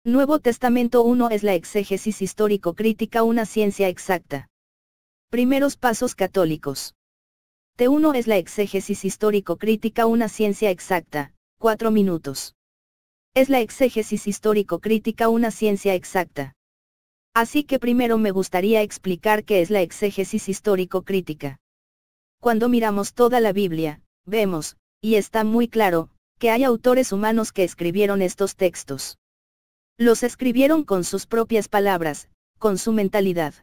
Nuevo Testamento 1 es la exégesis histórico-crítica, una ciencia exacta. Primeros pasos católicos. T1 es la exégesis histórico-crítica, una ciencia exacta, 4 minutos. Es la exégesis histórico-crítica una ciencia exacta. Así que primero me gustaría explicar qué es la exégesis histórico-crítica. Cuando miramos toda la Biblia, vemos, y está muy claro, que hay autores humanos que escribieron estos textos. Los escribieron con sus propias palabras, con su mentalidad.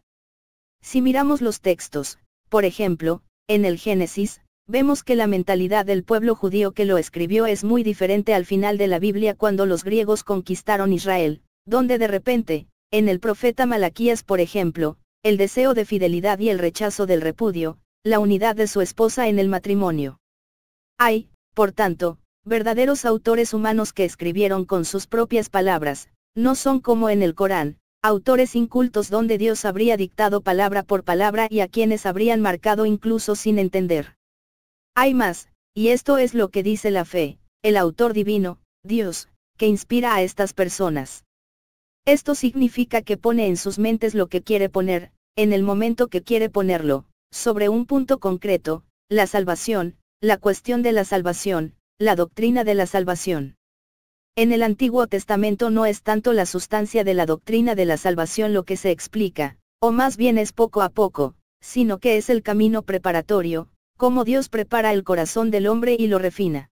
Si miramos los textos, por ejemplo, en el Génesis, vemos que la mentalidad del pueblo judío que lo escribió es muy diferente al final de la Biblia cuando los griegos conquistaron Israel, donde de repente, en el profeta Malaquías por ejemplo, el deseo de fidelidad y el rechazo del repudio, la unidad de su esposa en el matrimonio. Hay, por tanto, verdaderos autores humanos que escribieron con sus propias palabras, no son como en el Corán, autores incultos donde Dios habría dictado palabra por palabra y a quienes habrían marcado incluso sin entender. Hay más, y esto es lo que dice la fe, el autor divino, Dios, que inspira a estas personas. Esto significa que pone en sus mentes lo que quiere poner, en el momento que quiere ponerlo, sobre un punto concreto, la salvación, la cuestión de la salvación, la doctrina de la salvación. En el Antiguo Testamento no es tanto la sustancia de la doctrina de la salvación lo que se explica, o más bien es poco a poco, sino que es el camino preparatorio, cómo Dios prepara el corazón del hombre y lo refina.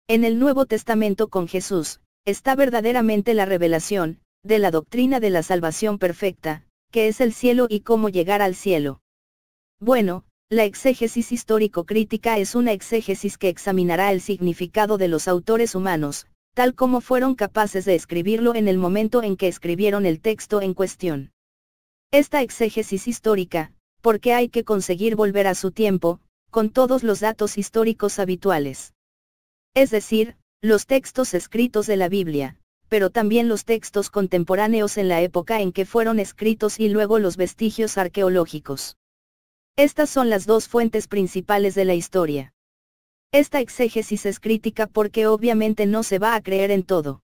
En el Nuevo Testamento con Jesús, está verdaderamente la revelación, de la doctrina de la salvación perfecta, que es el cielo y cómo llegar al cielo. Bueno, la exégesis histórico-crítica es una exégesis que examinará el significado de los autores humanos, tal como fueron capaces de escribirlo en el momento en que escribieron el texto en cuestión. Esta exégesis histórica, porque hay que conseguir volver a su tiempo, con todos los datos históricos habituales. Es decir, los textos escritos de la Biblia, pero también los textos contemporáneos en la época en que fueron escritos y luego los vestigios arqueológicos. Estas son las dos fuentes principales de la historia. Esta exégesis es crítica porque obviamente no se va a creer en todo.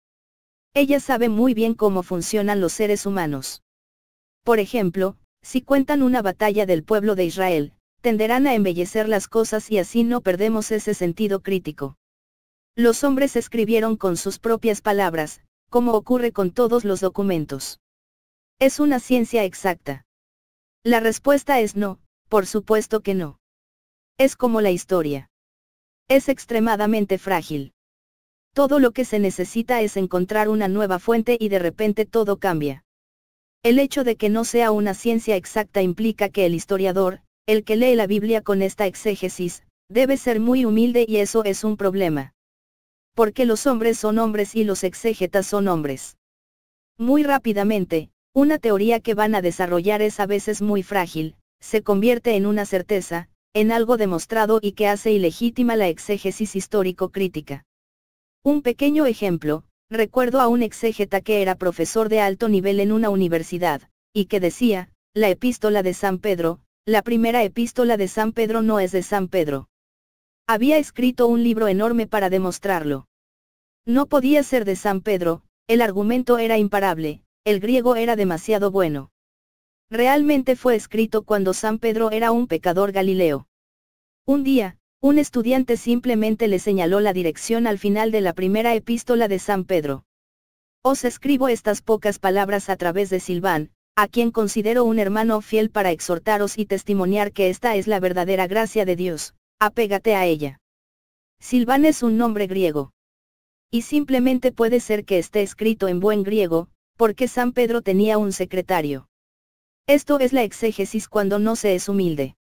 Ella sabe muy bien cómo funcionan los seres humanos. Por ejemplo, si cuentan una batalla del pueblo de Israel, tenderán a embellecer las cosas y así no perdemos ese sentido crítico. Los hombres escribieron con sus propias palabras, como ocurre con todos los documentos. ¿Es una ciencia exacta? La respuesta es no, por supuesto que no. Es como la historia. Es extremadamente frágil. Todo lo que se necesita es encontrar una nueva fuente y de repente todo cambia. El hecho de que no sea una ciencia exacta implica que el historiador, el que lee la Biblia con esta exégesis, debe ser muy humilde y eso es un problema. Porque los hombres son hombres y los exégetas son hombres. Muy rápidamente, una teoría que van a desarrollar es a veces muy frágil, se convierte en una certeza, en algo demostrado y que hace ilegítima la exégesis histórico-crítica. Un pequeño ejemplo, recuerdo a un exégeta que era profesor de alto nivel en una universidad, y que decía, la epístola de San Pedro, la primera epístola de San Pedro no es de San Pedro. Había escrito un libro enorme para demostrarlo. No podía ser de San Pedro, el argumento era imparable, el griego era demasiado bueno. Realmente fue escrito cuando San Pedro era un pecador galileo. Un día, un estudiante simplemente le señaló la dirección al final de la primera epístola de San Pedro. Os escribo estas pocas palabras a través de Silván, a quien considero un hermano fiel para exhortaros y testimoniar que esta es la verdadera gracia de Dios, apégate a ella. Silván es un nombre griego. Y simplemente puede ser que esté escrito en buen griego, porque San Pedro tenía un secretario. Esto es la exégesis cuando no se es humilde.